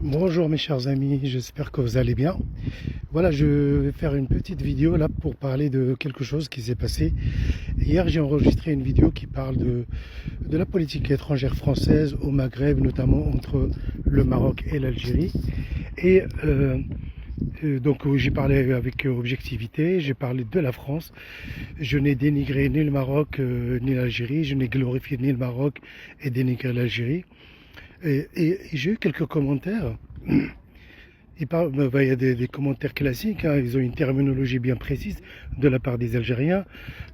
Bonjour mes chers amis, j'espère que vous allez bien. Voilà, je vais faire une petite vidéo là pour parler de quelque chose qui s'est passé. Hier, j'ai enregistré une vidéo qui parle de la politique étrangère française au Maghreb, notamment entre le Maroc et l'Algérie. Et donc j'ai parlé avec objectivité, j'ai parlé de la France. Je n'ai dénigré ni le Maroc ni l'Algérie, je n'ai glorifié ni le Maroc et dénigré l'Algérie. Et j'ai eu quelques commentaires. Il y a des commentaires classiques, hein. Ils ont une terminologie bien précise de la part des Algériens,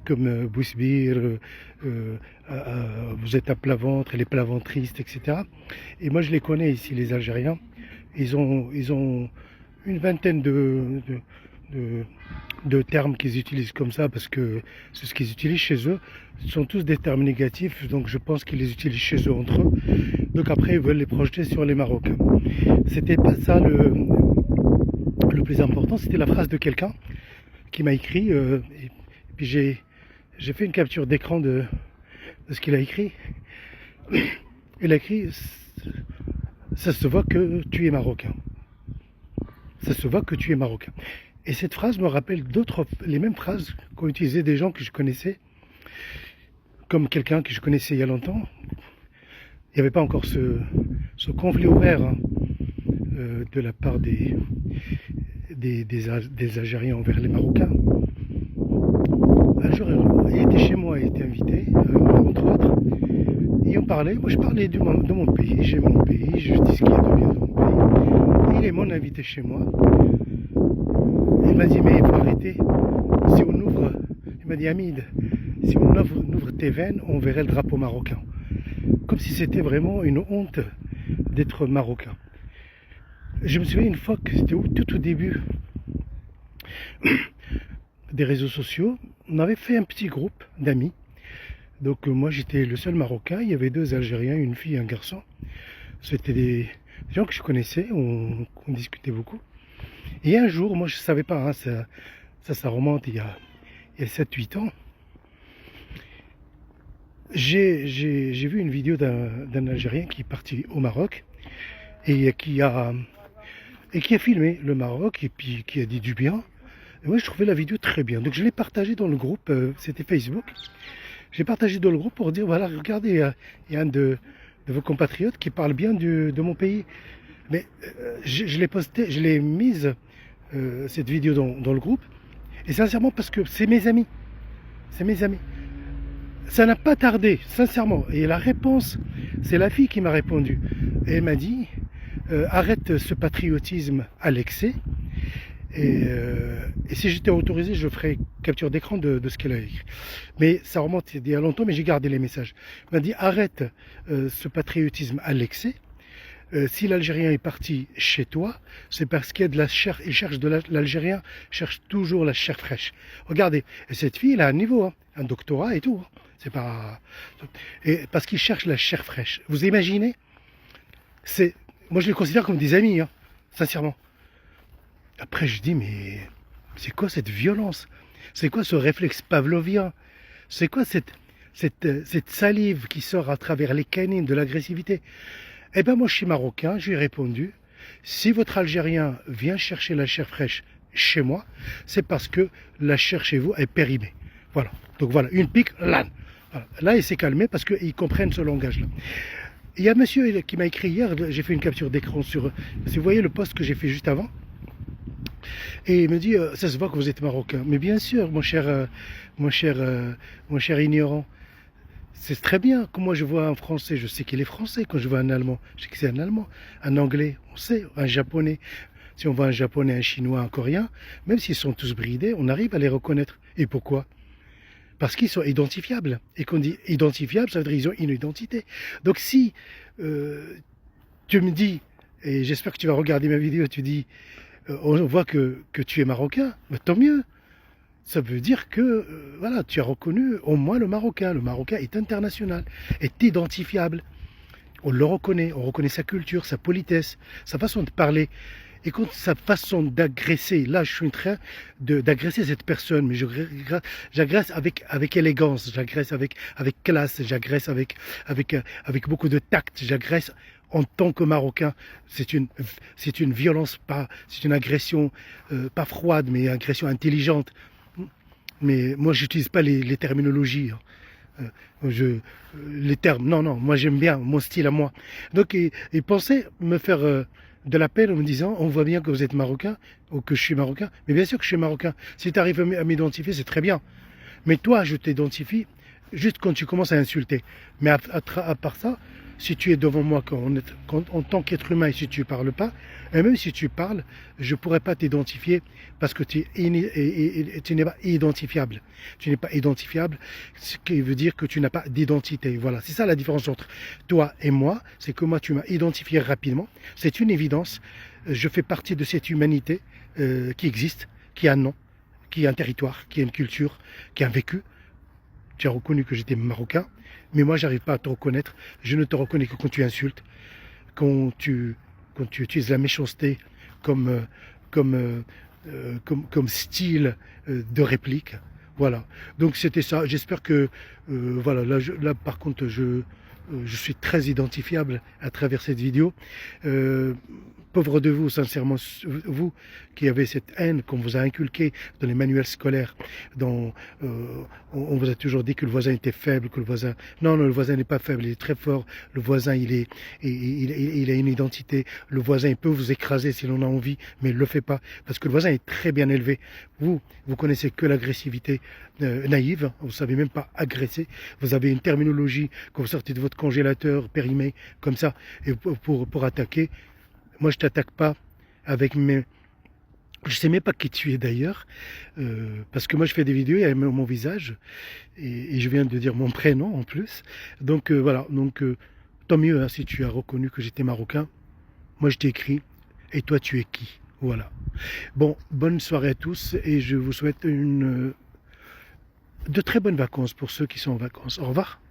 comme Bousbir, vous êtes à plat ventre, les plats ventristes, etc. Et moi je les connais ici, les Algériens. Ils ont une vingtaine de, de termes qu'ils utilisent comme ça, parce que c'est ce qu'ils utilisent chez eux. Ce sont tous des termes négatifs, donc je pense qu'ils les utilisent chez eux entre eux. Donc après, ils veulent les projeter sur les Marocains. C'était pas ça le plus important, c'était la phrase de quelqu'un qui m'a écrit, et puis j'ai fait une capture d'écran de ce qu'il a écrit. Il a écrit, ça se voit que tu es marocain. Ça se voit que tu es marocain. Et cette phrase me rappelle les mêmes phrases qu'ont utilisées des gens que je connaissais, comme quelqu'un que je connaissais il y a longtemps. Il n'y avait pas encore ce conflit ouvert, hein, de la part des Algériens envers les Marocains. Un jour, il était chez moi, il était invité, entre autres, et on parlait. Moi, je parlais de mon pays, j'ai mon pays, je dis ce qu'il y a de bien dans mon pays. Il est mon invité chez moi. Il m'a dit, mais il faut arrêter. Si on ouvre, il m'a dit, Hamid, si on ouvre tes veines, on verrait le drapeau marocain. Comme si c'était vraiment une honte d'être marocain. Je me souviens une fois que c'était tout au début des réseaux sociaux, on avait fait un petit groupe d'amis. Donc moi j'étais le seul marocain, il y avait deux Algériens, une fille et un garçon. C'était des gens que je connaissais, on discutait beaucoup. Et un jour, moi je ne savais pas, hein, ça remonte il y a 7-8 ans. J'ai vu une vidéo d'un Algérien qui est parti au Maroc et qui a filmé le Maroc et puis qui a dit du bien. Et moi je trouvais la vidéo très bien. Donc je l'ai partagée dans le groupe, c'était Facebook. J'ai partagé dans le groupe pour dire voilà, regardez, il y a un de vos compatriotes qui parle bien de mon pays. Mais je l'ai posté, je l'ai mise, cette vidéo dans le groupe. Et sincèrement parce que c'est mes amis. C'est mes amis. Ça n'a pas tardé, sincèrement. Et la réponse, c'est la fille qui m'a répondu. Et elle m'a dit, arrête ce patriotisme à l'excès. Et si j'étais autorisé, je ferais capture d'écran de ce qu'elle a écrit. Mais ça remonte il y a longtemps, mais j'ai gardé les messages. Elle m'a dit, arrête ce patriotisme à l'excès. Si l'Algérien est parti chez toi, c'est parce qu'il y a de la chair. Il cherche l'Algérien cherche toujours la chair fraîche. Regardez, et cette fille, elle a un niveau, hein, un doctorat et tout. Hein. C'est pas. Et parce qu'il cherche la chair fraîche. Vous imaginez? Moi, je les considère comme des amis, hein, sincèrement. Après, je dis, mais c'est quoi cette violence? C'est quoi ce réflexe pavlovien? C'est quoi cette salive qui sort à travers les canines de l'agressivité? Eh bien, moi, je suis marocain, je lui ai répondu, si votre Algérien vient chercher la chair fraîche chez moi, c'est parce que la chair chez vous est périmée. Voilà. Donc voilà, une pique, là. Voilà. Là, il s'est calmé parce qu'ils comprennent ce langage-là. Il y a un monsieur qui m'a écrit hier, j'ai fait une capture d'écran sur... Si vous voyez le post que j'ai fait juste avant, et il me dit, ça se voit que vous êtes marocain. Mais bien sûr, mon cher ignorant. C'est très bien. Quand moi je vois un Français, je sais qu'il est français. Quand je vois un Allemand, je sais que c'est un Allemand. Un Anglais, on sait. Un Japonais. Si on voit un Japonais, un Chinois, un Coréen, même s'ils sont tous bridés, on arrive à les reconnaître. Et pourquoi? Parce qu'ils sont identifiables. Et quand on dit identifiables, ça veut dire qu'ils ont une identité. Donc si tu me dis, et j'espère que tu vas regarder ma vidéo, tu dis, on voit que tu es marocain, bah, tant mieux. Ça veut dire que voilà, tu as reconnu au moins le Marocain. Le Marocain est international, est identifiable. On le reconnaît, on reconnaît sa culture, sa politesse, sa façon de parler. Et quand sa façon d'agresser, là je suis en train d'agresser cette personne, mais j'agresse avec élégance, j'agresse avec classe, j'agresse avec beaucoup de tact, j'agresse en tant que Marocain, c'est une violence, c'est une agression, pas froide, mais agression intelligente. Mais moi, j'utilise pas les terminologies. Hein. Les termes, non, non, moi j'aime bien mon style à moi. Donc, ils pensaient me faire de la peine en me disant, on voit bien que vous êtes marocain, ou que je suis marocain. Mais bien sûr que je suis marocain. Si tu arrives à m'identifier, c'est très bien. Mais toi, je t'identifie juste quand tu commences à insulter. Mais à part ça, si tu es devant moi en tant qu'être humain et si tu ne parles pas, et même si tu parles, je ne pourrais pas t'identifier parce que tu n'es pas identifiable. Tu n'es pas identifiable, ce qui veut dire que tu n'as pas d'identité. Voilà, c'est ça la différence entre toi et moi, c'est que moi tu m'as identifié rapidement, c'est une évidence, je fais partie de cette humanité qui existe, qui a un nom, qui a un territoire, qui a une culture, qui a un vécu. Tu as reconnu que j'étais marocain, mais moi j'arrive pas à te reconnaître. Je ne te reconnais que quand tu insultes, quand tu utilises la méchanceté comme style de réplique. Voilà. Donc c'était ça. J'espère que voilà. Là par contre je suis très identifiable à travers cette vidéo. Pauvre de vous, sincèrement, vous qui avez cette haine qu'on vous a inculquée dans les manuels scolaires, on vous a toujours dit que le voisin était faible, que le voisin... Non, non, le voisin n'est pas faible, il est très fort. Le voisin, il a une identité. Le voisin, il peut vous écraser si l'on a envie, mais il ne le fait pas, parce que le voisin est très bien élevé. Vous connaissez que l'agressivité naïve, vous ne savez même pas agresser. Vous avez une terminologie quand vous sortez de votre congélateur périmé, comme ça, et pour attaquer. Moi, je t'attaque pas avec mes... Je sais même pas qui tu es d'ailleurs, parce que moi je fais des vidéos, il y a mon visage, et je viens de dire mon prénom en plus. Donc voilà, donc tant mieux hein, si tu as reconnu que j'étais marocain. Moi je t'ai écrit, et toi tu es qui? Voilà. Bon, bonne soirée à tous, et je vous souhaite de très bonnes vacances pour ceux qui sont en vacances. Au revoir.